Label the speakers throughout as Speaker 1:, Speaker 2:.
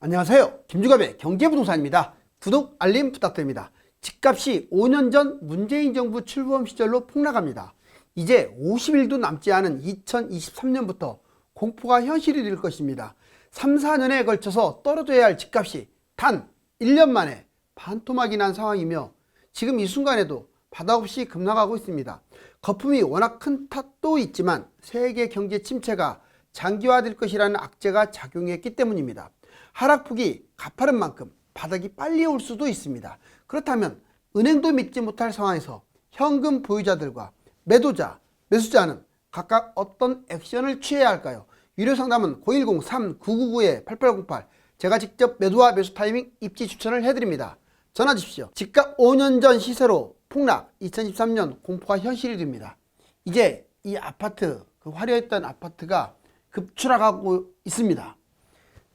Speaker 1: 안녕하세요. 김주갑의 경제부동산입니다. 구독, 알림 부탁드립니다. 집값이 5년 전 문재인 정부 출범 시절로 폭락합니다. 이제 50일도 남지 않은 2023년부터 공포가 현실이 될 것입니다. 3, 4년에 걸쳐서 떨어져야 할 집값이 단 1년 만에 반토막이 난 상황이며 지금 이 순간에도 바닥 없이 급락하고 있습니다. 거품이 워낙 큰 탓도 있지만 세계 경제 침체가 장기화될 것이라는 악재가 작용했기 때문입니다. 하락폭이 가파른 만큼 바닥이 빨리 올 수도 있습니다. 그렇다면 은행도 믿지 못할 상황에서 현금 보유자들과 매도자, 매수자는 각각 어떤 액션을 취해야 할까요? 유료 상담은 010-3999-8808 제가 직접 매도와 매수 타이밍 입지 추천을 해드립니다. 전화 주십시오. 집값 5년 전 시세로 폭락, 2013년 공포가 현실이 됩니다. 이제 이 아파트, 그 화려했던 아파트가 급추락하고 있습니다.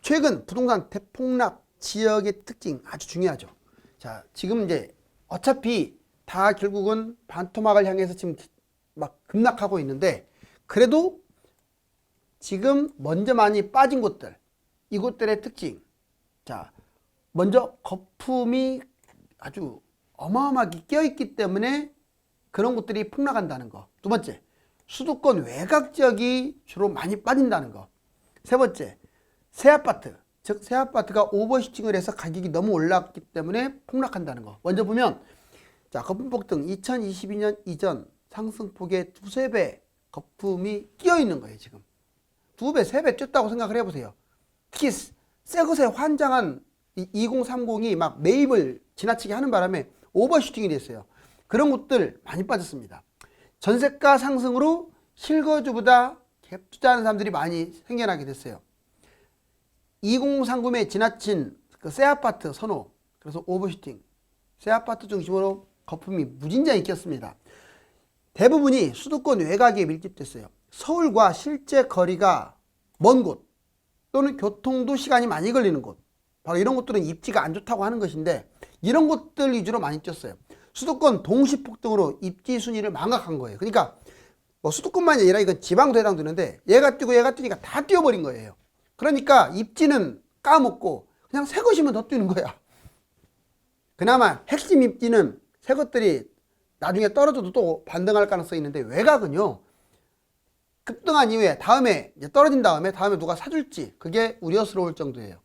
Speaker 1: 최근 부동산 대폭락 지역의 특징 아주 중요하죠. 자, 지금 이제 어차피 다 결국은 반토막을 향해서 지금 막 급락하고 있는데, 그래도 지금 먼저 많이 빠진 곳들, 이곳들의 특징. 자, 먼저 거품이 아주 어마어마하게 껴있기 때문에 그런 곳들이 폭락한다는 거. 두 번째, 수도권 외곽 지역이 주로 많이 빠진다는 거. 세 번째, 새 아파트, 즉 새 아파트가 오버슈팅을 해서 가격이 너무 올랐기 때문에 폭락한다는 거. 먼저 보면, 자, 거품 폭등 2022년 이전 상승폭의 두세 배 거품이 끼어 있는 거예요. 지금 두 배, 세 배 뛰었다고 생각을 해보세요. 특히 새 것에 환장한 2030이 막 매입을 지나치게 하는 바람에 오버슈팅이 됐어요. 그런 곳들 많이 빠졌습니다. 전세가 상승으로 실거주보다 갭 투자하는 사람들이 많이 생겨나게 됐어요. 2030에 지나친 그 새 아파트 선호, 그래서 오버슈팅, 새 아파트 중심으로 거품이 무진장이 꼈습니다. 대부분이 수도권 외곽에 밀집됐어요. 서울과 실제 거리가 먼 곳, 또는 교통도 시간이 많이 걸리는 곳, 바로 이런 곳들은 입지가 안 좋다고 하는 것인데, 이런 곳들 위주로 많이 뛰었어요. 수도권 동시 폭등으로 입지 순위를 망각한 거예요. 그러니까 뭐 수도권만이 아니라 이건 지방도 해당되는데, 얘가 뛰고 얘가 뛰니까 다 뛰어버린 거예요. 그러니까 입지는 까먹고 그냥 새 것이면 더 뛰는 거야. 그나마 핵심 입지는 새 것들이 나중에 떨어져도 또 반등할 가능성이 있는데, 외곽은요, 급등한 이후에 다음에 이제 떨어진 다음에 누가 사줄지 그게 우려스러울 정도예요.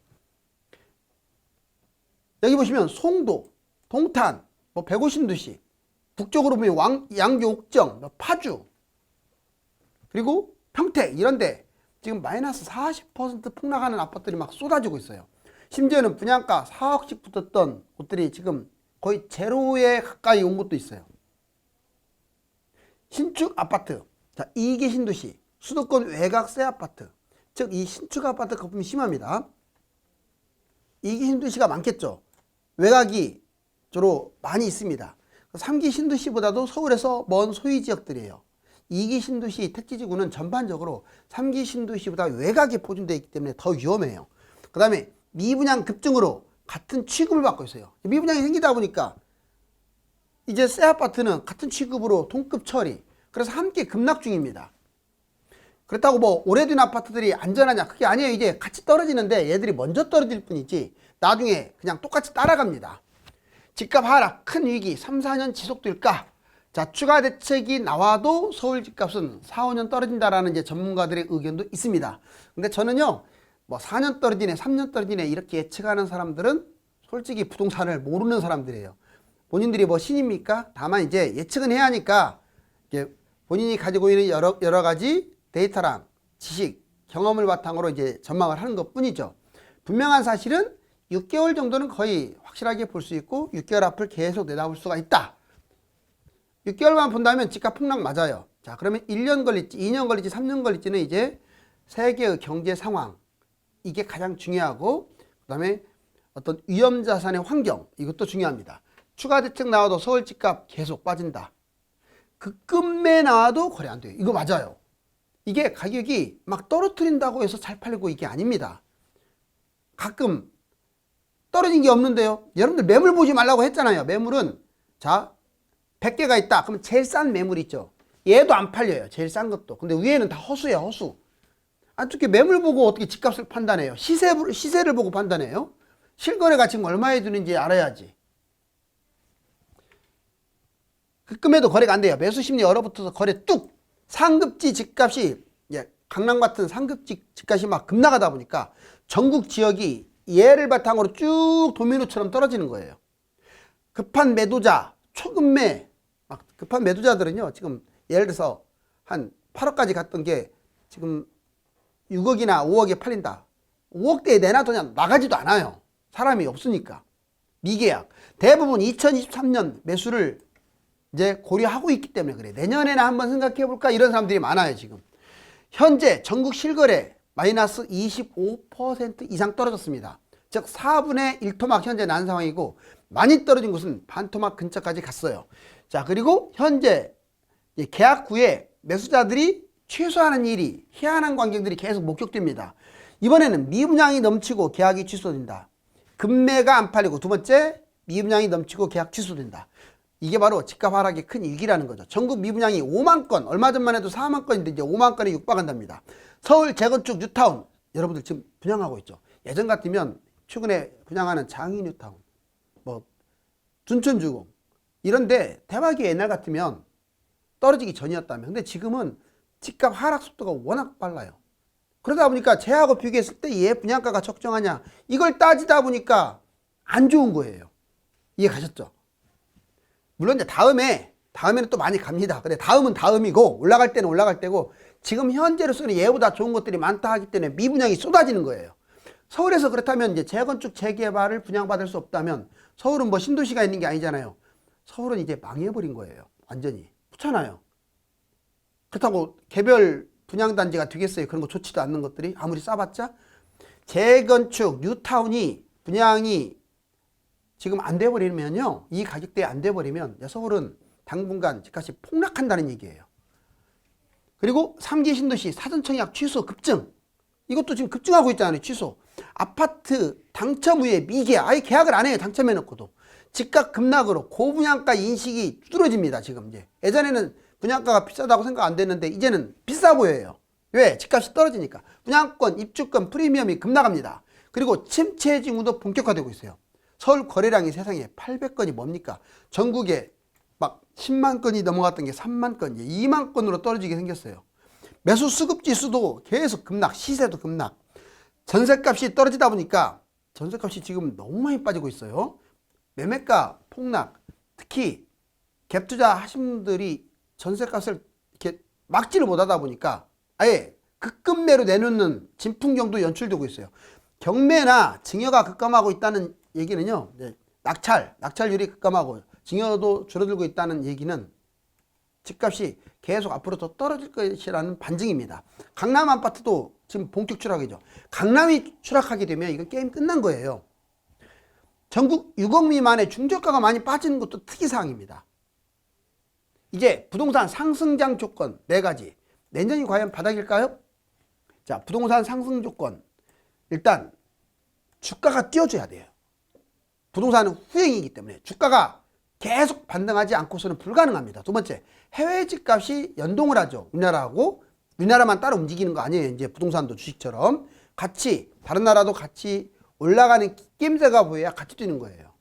Speaker 1: 여기 보시면 송도, 동탄, 뭐 백오신도시, 북쪽으로 보면 양주, 옥정, 파주, 그리고 평택, 이런데 지금 마이너스 40% 폭락하는 아파트들이 막 쏟아지고 있어요. 심지어는 분양가 4억씩 붙었던 곳들이 지금 거의 제로에 가까이 온 곳도 있어요. 신축 아파트, 자, 이기 신도시, 수도권 외곽 새 아파트, 즉 이 신축 아파트 거품이 심합니다. 이기 신도시가 많겠죠. 외곽이 주로 많이 있습니다. 3기 신도시보다도 서울에서 먼 소위 지역들이에요. 2기 신도시 택지지구는 전반적으로 3기 신도시보다 외곽에 포진되어 있기 때문에 더 위험해요. 그 다음에 미분양 급증으로 같은 취급을 받고 있어요. 미분양이 생기다 보니까 이제 새 아파트는 같은 취급으로 동급 처리, 그래서 함께 급락 중입니다. 그렇다고 뭐 오래된 아파트들이 안전하냐? 그게 아니에요. 이제 같이 떨어지는데 얘들이 먼저 떨어질 뿐이지 나중에 그냥 똑같이 따라갑니다. 집값 하락, 큰 위기 3, 4년 지속될까? 자, 추가 대책이 나와도 서울 집값은 4, 5년 떨어진다라는 이제 전문가들의 의견도 있습니다. 근데 저는요, 뭐 4년 떨어지네, 3년 떨어지네 이렇게 예측하는 사람들은 솔직히 부동산을 모르는 사람들이에요. 본인들이 뭐 신입니까? 다만 이제 예측은 해야 하니까 이제 본인이 가지고 있는 여러 가지 데이터랑 지식, 경험을 바탕으로 이제 전망을 하는 것 뿐이죠. 분명한 사실은 6개월 정도는 거의 확실하게 볼 수 있고 6개월 앞을 계속 내다볼 수가 있다. 6개월만 본다면 집값 폭락 맞아요. 자, 그러면 1년 걸릴지 2년 걸릴지 3년 걸릴지는 이제 세계의 경제 상황, 이게 가장 중요하고, 그 다음에 어떤 위험자산의 환경, 이것도 중요합니다. 추가 대책 나와도 서울 집값 계속 빠진다. 급매 나와도 거래 안 돼요. 이거 맞아요. 이게 가격이 막 떨어뜨린다고 해서 잘 팔리고 이게 아닙니다. 가끔 떨어진 게 없는데요. 여러분들 매물 보지 말라고 했잖아요. 매물은, 자, 100개가 있다. 그럼 제일 싼 매물 있죠. 얘도 안 팔려요. 제일 싼 것도. 근데 위에는 다 허수예요. 허수. 어떻게 매물 보고 어떻게 집값을 판단해요? 시세를 보고 판단해요? 실거래가 지금 얼마에 드는지 알아야지. 급금에도 거래가 안 돼요. 매수 심리 얼어붙어서 거래 뚝. 상급지 집값이 강남 같은 상급지 집값이 막 급락하다 보니까 전국 지역이 얘를 바탕으로 쭉 도미노처럼 떨어지는 거예요. 급한 매도자, 초급매, 막 급한 매도자들은요, 지금 예를 들어서 한 8억까지 갔던 게 지금 6억이나 5억에 팔린다. 5억대에 내놔도 나가지도 않아요. 사람이 없으니까. 미계약. 대부분 2023년 매수를 이제 고려하고 있기 때문에 그래. 내년에나 한번 생각해 볼까? 이런 사람들이 많아요, 지금. 현재 전국 실거래 마이너스 25% 이상 떨어졌습니다. 즉 4분의 1토막 현재 난 상황이고, 많이 떨어진 곳은 반토막 근처까지 갔어요. 자, 그리고 현재 계약 후에 매수자들이 취소하는 일이, 희한한 광경들이 계속 목격됩니다. 이번에는 미분양이 넘치고 계약이 취소된다. 급매가 안 팔리고, 두 번째 미분양이 넘치고 계약 취소된다. 이게 바로 집값 하락의 큰 위기라는 거죠. 전국 미분양이 5만 건, 얼마 전만 해도 4만 건인데 이제 5만 건에 육박한답니다. 서울 재건축 뉴타운, 여러분들 지금 분양하고 있죠. 예전 같으면 최근에 분양하는 장희 뉴타운, 뭐 둔촌주공 이런데 대박이 옛날 같으면 떨어지기 전이었다면, 근데 지금은 집값 하락 속도가 워낙 빨라요. 그러다 보니까 쟤하고 비교했을 때 얘 분양가가 적정하냐, 이걸 따지다 보니까 안 좋은 거예요. 이해 가셨죠? 물론 이제 다음에는 또 많이 갑니다. 근데 다음은 다음이고, 올라갈 때는 올라갈 때고, 지금 현재로서는 얘보다 좋은 것들이 많다 하기 때문에 미분양이 쏟아지는 거예요. 서울에서 그렇다면 이제 재건축 재개발을 분양받을 수 없다면, 서울은 뭐 신도시가 있는 게 아니잖아요. 서울은 이제 망해버린 거예요. 완전히. 그렇잖아요. 그렇다고 개별 분양단지가 되겠어요? 그런 거 좋지도 않는 것들이 아무리 싸봤자. 재건축 뉴타운이 분양이 지금 안 돼버리면요, 이 가격대에 안 돼버리면 서울은 당분간 집값이 폭락한다는 얘기예요. 그리고 3기 신도시 사전청약 취소 급증, 이것도 지금 급증하고 있잖아요. 취소. 아파트 당첨 후에 미계약, 아예 계약을 안 해요. 당첨해놓고도. 집값 급락으로 고분양가 인식이 두드러집니다. 지금 이제 예전에는 분양가가 비싸다고 생각 안 됐는데 이제는 비싸 보여요. 왜? 집값이 떨어지니까. 분양권, 입주권, 프리미엄이 급락합니다. 그리고 침체 징후도 본격화되고 있어요. 서울 거래량이 세상에 800건이 뭡니까? 전국에 막 10만 건이 넘어갔던 게 3만 건, 2만 건으로 떨어지게 생겼어요. 매수 수급 지수도 계속 급락, 시세도 급락. 전세값이 떨어지다 보니까 전세값이 지금 너무 많이 빠지고 있어요. 매매가 폭락. 특히 갭투자 하신 분들이 전세값을 이렇게 막지를 못하다 보니까 아예 급급매로 내놓는 진풍경도 연출되고 있어요. 경매나 증여가 급감하고 있다는 얘기는요, 낙찰률이 급감하고 증여도 줄어들고 있다는 얘기는 집값이 계속 앞으로 더 떨어질 것이라는 반증입니다. 강남 아파트도 지금 본격 추락이죠. 강남이 추락하게 되면 이건 게임 끝난 거예요. 전국 6억 미만의 중저가가 많이 빠지는 것도 특이사항입니다. 이제 부동산 상승장 조건 4가지. 내년이 과연 바닥일까요? 자, 부동산 상승 조건. 일단 주가가 뛰어줘야 돼요. 부동산은 후행이기 때문에 주가가 계속 반등하지 않고서는 불가능합니다. 두 번째, 해외 집값이 연동을 하죠. 우리나라하고. 우리나라만 따로 움직이는 거 아니에요. 이제 부동산도 주식처럼 같이, 다른 나라도 같이 올라가는 낌새가 보여야 같이 뛰는 거예요.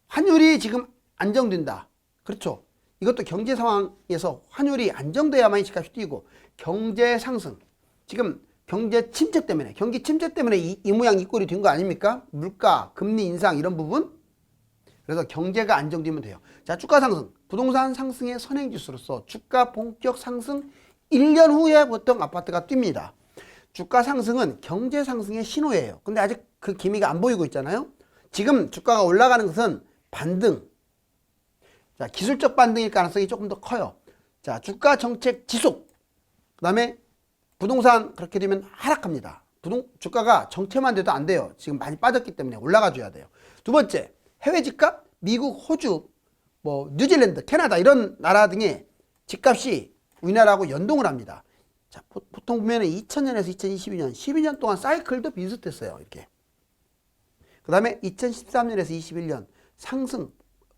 Speaker 1: 환율이 지금 안정된다. 그렇죠. 이것도 경제 상황에서 환율이 안정돼야만 집값이 뛰고, 경제 상승. 지금 경제 침체 때문에, 경기 침체 때문에 이 모양 이 꼴이 된 거 아닙니까? 물가, 금리 인상 이런 부분. 그래서 경제가 안정되면 돼요. 자, 주가 상승. 부동산 상승의 선행지수로서 주가 본격 상승 1년 후에 보통 아파트가 뜁니다. 주가 상승은 경제 상승의 신호예요. 근데 아직 그 기미가 안 보이고 있잖아요. 지금 주가가 올라가는 것은 반등. 자, 기술적 반등일 가능성이 조금 더 커요. 자, 주가 정책 지속. 그 다음에 부동산 그렇게 되면 하락합니다. 주가가 정체만 돼도 안 돼요. 지금 많이 빠졌기 때문에 올라가 줘야 돼요. 두 번째, 해외 집값, 미국, 호주, 뭐 뉴질랜드, 캐나다 이런 나라 등의 집값이 우리나라하고 연동을 합니다. 자, 보통 보면은 2000년에서 2022년, 12년 동안 사이클도 비슷했어요. 이렇게. 그 다음에 2013년에서 21년 상승,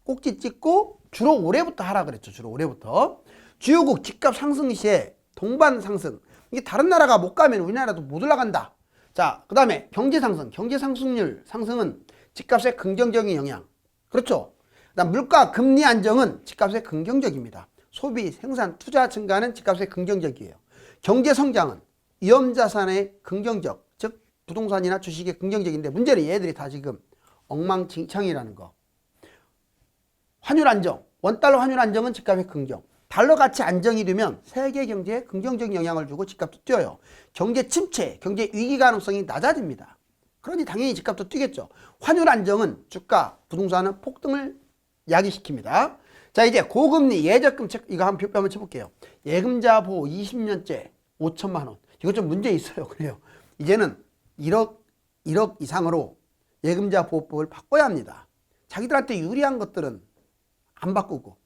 Speaker 1: 꼭지 찍고 주로 올해부터 하라 그랬죠. 주로 올해부터. 주요국 집값 상승 시에 동반 상승. 이게 다른 나라가 못 가면 우리나라도 못 올라간다. 자, 그 다음에 경제 상승. 경제 상승률 상승은 집값에 긍정적인 영향. 그렇죠. 그다음 물가 금리 안정은 집값에 긍정적입니다. 소비, 생산, 투자 증가는 집값에 긍정적이에요. 경제 성장은 위험자산의 긍정적, 즉 부동산이나 주식의 긍정적인데 문제는 얘들이 다 지금 엉망진창이라는 거. 환율 안정, 원달러 환율 안정은 집값의 긍정. 달러 가치 안정이 되면 세계 경제에 긍정적인 영향을 주고 집값도 뛰어요. 경제 침체, 경제 위기 가능성이 낮아집니다. 그러니 당연히 집값도 뛰겠죠. 환율 안정은 주가, 부동산은 폭등을 야기시킵니다. 자, 이제 고금리 예적금 책 이거 한번 쳐볼게요. 예금자 보호 20년째 5천만 원. 이거 좀 문제 있어요. 그래요. 이제는 1억 이상으로 예금자 보호법을 바꿔야 합니다. 자기들한테 유리한 것들은 안 바꾸고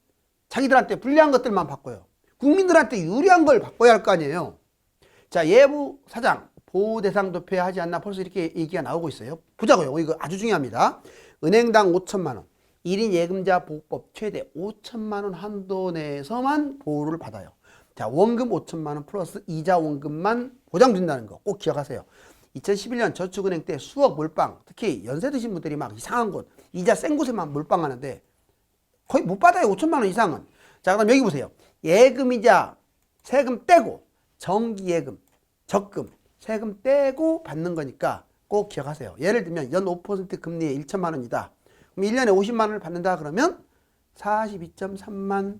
Speaker 1: 자기들한테 불리한 것들만 바꿔요. 국민들한테 유리한 걸 바꿔야 할 거 아니에요. 자, 예부 사장 보호 대상 도표해야 하지 않나 벌써 이렇게 얘기가 나오고 있어요. 보자고요. 이거 아주 중요합니다. 은행당 5천만 원. 1인 예금자 보호법 최대 5천만 원 한도 내에서만 보호를 받아요. 자, 원금 5천만 원 플러스 이자 원금만 보장된다는 거 꼭 기억하세요. 2011년 저축은행 때 수억 몰빵, 특히 연세 드신 분들이 막 이상한 곳, 이자 센 곳에만 몰빵하는데 거의 못 받아요. 5천만 원 이상은. 자, 그럼 여기 보세요. 예금이자 세금 떼고 정기예금, 적금, 세금 떼고 받는 거니까 꼭 기억하세요. 예를 들면 연 5% 금리에 1천만 원이다. 그럼 1년에 50만 원을 받는다 그러면 42.3만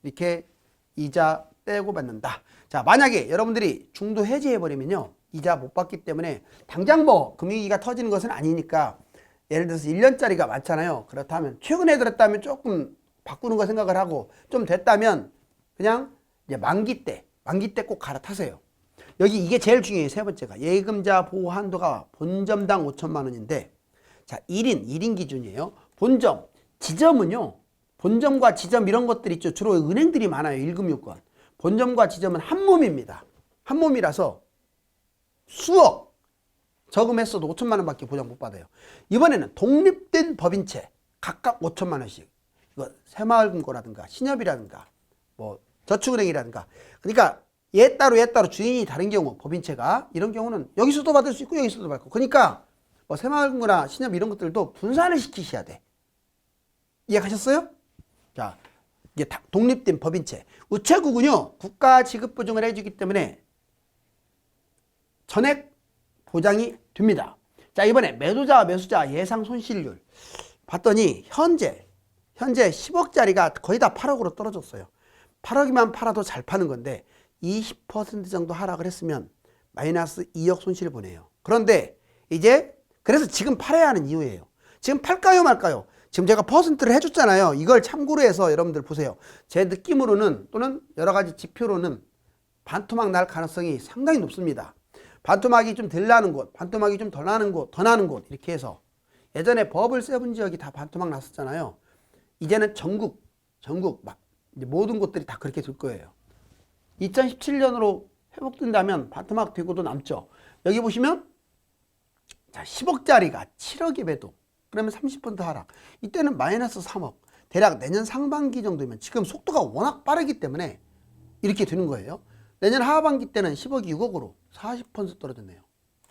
Speaker 1: 이렇게 이자 떼고 받는다. 자, 만약에 여러분들이 중도 해지해버리면요. 이자 못 받기 때문에 당장 뭐 금융위기가 터지는 것은 아니니까 예를 들어서 1년짜리가 많잖아요. 그렇다면 최근에 들었다면 조금 바꾸는 거 생각을 하고 좀 됐다면 그냥 이제 만기 때 꼭 갈아타세요. 여기 이게 제일 중요해요. 세 번째가 예금자 보호 한도가 본점당 5천만 원인데 자, 1인 기준이에요. 본점, 지점은요. 본점과 지점 이런 것들 있죠. 주로 은행들이 많아요. 1금융권. 본점과 지점은 한 몸입니다. 한 몸이라서 수억 저금했어도 5천만 원밖에 보장 못 받아요. 이번에는 독립된 법인채 각각 5천만 원씩. 이거 새마을금고라든가 신협이라든가 뭐 저축은행이라든가. 그러니까 얘 따로 주인이 다른 경우 법인채가 이런 경우는 여기서도 받을 수 있고 여기서도 받고. 그러니까 뭐 새마을금고나 신협 이런 것들도 분산을 시키셔야 돼. 이해가셨어요? 자, 이게 독립된 법인채. 우체국은요 국가 지급 보증을 해주기 때문에 전액 보장이 됩니다. 자, 이번에 매수자 예상 손실률 봤더니 현재 10억짜리가 거의 다 8억으로 떨어졌어요. 8억이면 팔아도 잘 파는 건데 20% 정도 하락을 했으면 마이너스 2억 손실을 보내요. 그런데 이제 그래서 지금 팔아야 하는 이유예요. 지금 팔까요 말까요? 지금 제가 퍼센트를 해줬잖아요. 이걸 참고로 해서 여러분들 보세요. 제 느낌으로는 또는 여러 가지 지표로는 반토막 날 가능성이 상당히 높습니다. 반토막이 좀 덜 나는 곳, 반토막이 좀 덜 나는 곳, 더 나는 곳 이렇게 해서 예전에 버블 세븐 지역이 다 반토막 났었잖아요. 이제는 전국 막 이제 모든 곳들이 다 그렇게 될 거예요. 2017년으로 회복된다면 반토막 되고도 남죠. 여기 보시면 자, 10억짜리가 7억이 배도 그러면 30% 하락. 이때는 마이너스 3억. 대략 내년 상반기 정도면 지금 속도가 워낙 빠르기 때문에 이렇게 되는 거예요. 내년 하반기 때는 10억이 6억으로 40% 떨어졌네요.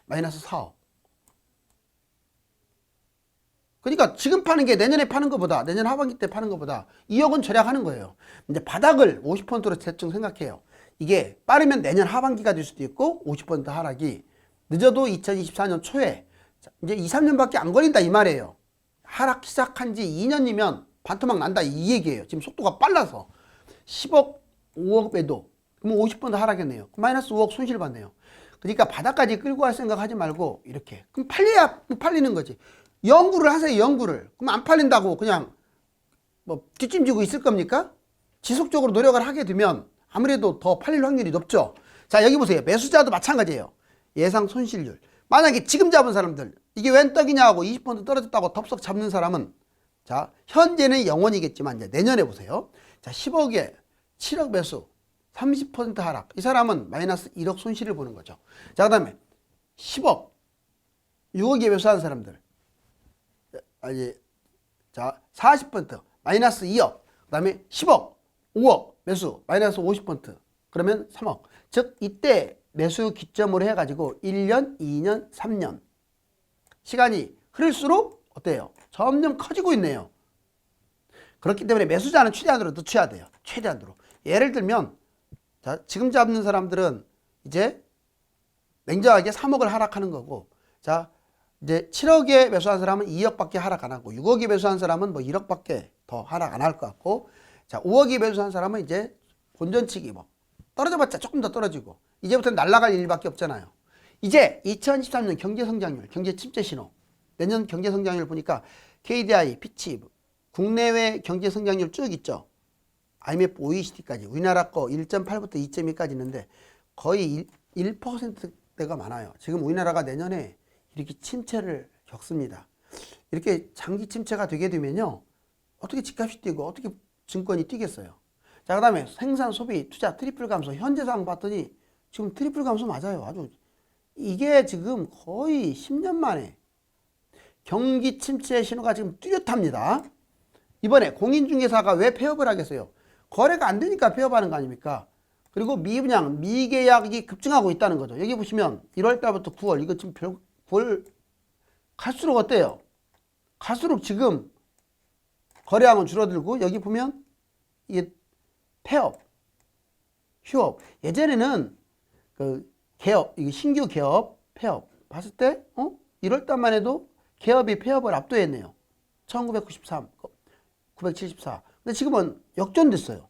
Speaker 1: 마이너스 4억. 그러니까 지금 파는 게 내년에 파는 것보다 내년 하반기 때 파는 것보다 2억은 절약하는 거예요. 이제 바닥을 50%로 대충 생각해요. 이게 빠르면 내년 하반기가 될 수도 있고 50% 하락이 늦어도 2024년 초에 이제 2, 3년밖에 안 걸린다 이 말이에요. 하락 시작한 지 2년이면 반토막 난다 이 얘기예요. 지금 속도가 빨라서 10억 5억 매도 그럼 50% 하락했네요. 마이너스 5억 손실 봤네요. 그러니까 바닥까지 끌고 갈 생각 하지 말고 이렇게 그럼 팔려야 팔리는 거지. 연구를 하세요. 연구를. 그럼 안 팔린다고 그냥 뭐 뒷짐지고 있을 겁니까? 지속적으로 노력을 하게 되면 아무래도 더 팔릴 확률이 높죠. 자, 여기 보세요. 매수자도 마찬가지예요. 예상 손실률. 만약에 지금 잡은 사람들 이게 웬 떡이냐 하고 20% 떨어졌다고 덥석 잡는 사람은 자, 현재는 0원이겠지만 이제 내년에 보세요. 자, 10억에 7억 매수 30% 하락. 이 사람은 마이너스 1억 손실을 보는 거죠. 자, 그 다음에 10억 6억에 매수한 사람들 자, 40% 마이너스 2억. 그 다음에 10억 5억 매수 마이너스 50% 그러면 3억. 즉 이때 매수 기점으로 해가지고 1년, 2년, 3년 시간이 흐를수록 어때요? 점점 커지고 있네요. 그렇기 때문에 매수자는 최대한으로 늦춰야 돼요. 최대한으로. 예를 들면 자, 지금 잡는 사람들은 이제 냉정하게 3억을 하락하는 거고, 자 이제 7억에 매수한 사람은 2억밖에 하락 안 하고, 6억에 매수한 사람은 뭐 1억밖에 더 하락 안 할 것 같고, 자 5억에 매수한 사람은 이제 본전치기 뭐 떨어져봤자 조금 더 떨어지고, 이제부터는 날아갈 일밖에 없잖아요. 이제 2013년 경제성장률, 경제 침체 신호, 내년 경제성장률 보니까 KDI, 피치, 국내외 경제성장률 쭉 있죠. IMF, OECD까지 우리나라 거 1.8부터 2.2까지 있는데 거의 1%대가 많아요. 지금 우리나라가 내년에 이렇게 침체를 겪습니다. 이렇게 장기 침체가 되게 되면요, 어떻게 집값이 뛰고 어떻게 증권이 뛰겠어요. 자, 그 다음에 생산, 소비, 투자 트리플 감소. 현재 상황 봤더니 지금 트리플 감소 맞아요. 아주 이게 지금 거의 10년 만에 경기 침체 신호가 지금 뚜렷합니다. 이번에 공인중개사가 왜 폐업을 하겠어요? 거래가 안 되니까 폐업하는 거 아닙니까? 그리고 미분양, 미계약이 급증하고 있다는 거죠. 여기 보시면 1월 달부터 9월, 이거 지금 9월 갈수록 어때요? 갈수록 지금 거래량은 줄어들고, 여기 보면 이게 폐업, 휴업. 예전에는 그 개업, 이게 신규 개업, 폐업 봤을 때 1월 달만 해도 개업이 폐업을 압도했네요. 1993, 974. 근데 지금은 역전됐어요.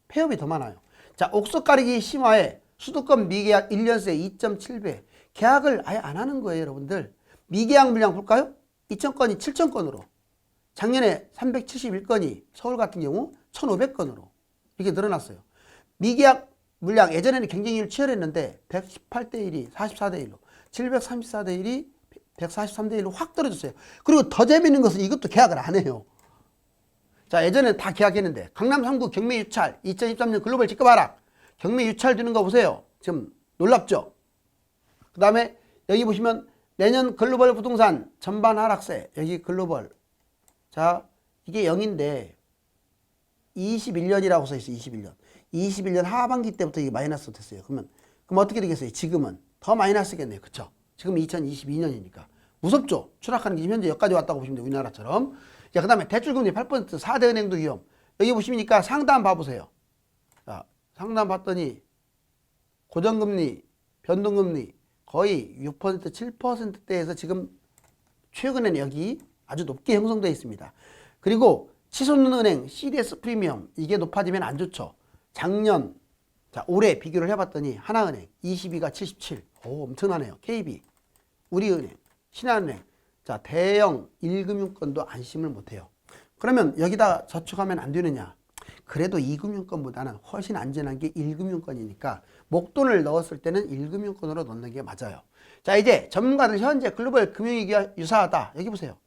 Speaker 1: 폐업이 더 많아요. 자, 옥석 가리기 심화에 수도권 미계약 1년새 2.7배. 계약을 아예 안 하는 거예요, 여러분들. 미계약 물량 볼까요? 2,000건이 7,000건으로. 작년에 371건이 서울 같은 경우 1,500건으로 이렇게 늘어났어요. 미계약 물량 예전에는 경쟁률 치열했는데 118대 1이 44대 1로, 734대 1이 143대 1로 확 떨어졌어요. 그리고 더 재밌는 것은 이것도 계약을 안 해요. 자, 예전에는 다 계약했는데 강남 3구 경매 유찰 2023년 글로벌 집값 하락, 경매 유찰 되는 거 보세요. 지금 놀랍죠? 그 다음에 여기 보시면 내년 글로벌 부동산 전반 하락세, 여기 글로벌. 자, 이게 0인데 21년이라고 써 있어요. 21년. 21년 하반기 때부터 이게 마이너스 됐어요. 그럼 어떻게 되겠어요? 지금은 더 마이너스겠네요. 그쵸? 지금 2022년이니까. 무섭죠? 추락하는 게 지금 현재 여기까지 왔다고 보시면 돼요. 우리나라처럼. 자, 그 다음에 대출금리 8%, 4대 은행도 위험. 여기 보시니까 상담 봐보세요. 자, 상담 봤더니 고정금리, 변동금리 거의 6%, 7%대에서 지금 최근에는 여기 아주 높게 형성되어 있습니다. 그리고 치솟는 CDS 프리미엄, 이게 높아지면 안 좋죠. 작년, 자, 올해 비교를 해봤더니 하나은행 22가 77. 오, 엄청나네요. KB, 우리은행, 신한은행. 자, 대형 1금융권도 안심을 못해요. 그러면 여기다 저축하면 안 되느냐? 그래도 2금융권보다는 훨씬 안전한 게 1금융권이니까 목돈을 넣었을 때는 1금융권으로 넣는 게 맞아요. 자, 이제 전문가들 현재 글로벌 금융위기와 유사하다. 여기 보세요.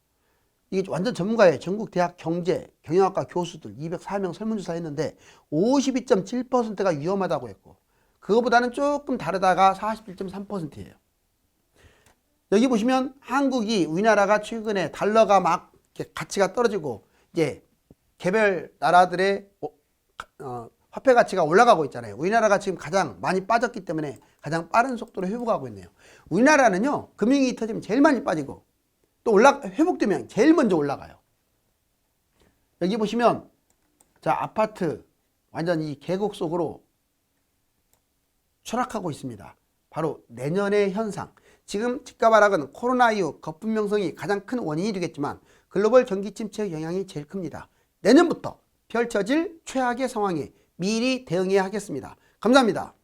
Speaker 1: 이게 완전 전문가예요. 전국 대학 경제, 경영학과 교수들 204명 설문조사 했는데 52.7%가 위험하다고 했고, 그거보다는 조금 다르다가 41.3%예요. 여기 보시면 한국이, 우리나라가 최근에 달러가 막 가치가 떨어지고 이제 개별 나라들의 화폐 가치가 올라가고 있잖아요. 우리나라가 지금 가장 많이 빠졌기 때문에 가장 빠른 속도로 회복하고 있네요. 우리나라는요, 금융위기 터지면 제일 많이 빠지고 또 회복되면 제일 먼저 올라가요. 여기 보시면 자, 아파트 완전 이 계곡 속으로 추락하고 있습니다. 바로 내년의 현상. 지금 집값 하락은 코로나 이후 거품명성이 가장 큰 원인이 되겠지만 글로벌 경기 침체의 영향이 제일 큽니다. 내년부터 펼쳐질 최악의 상황에 미리 대응해야 하겠습니다. 감사합니다.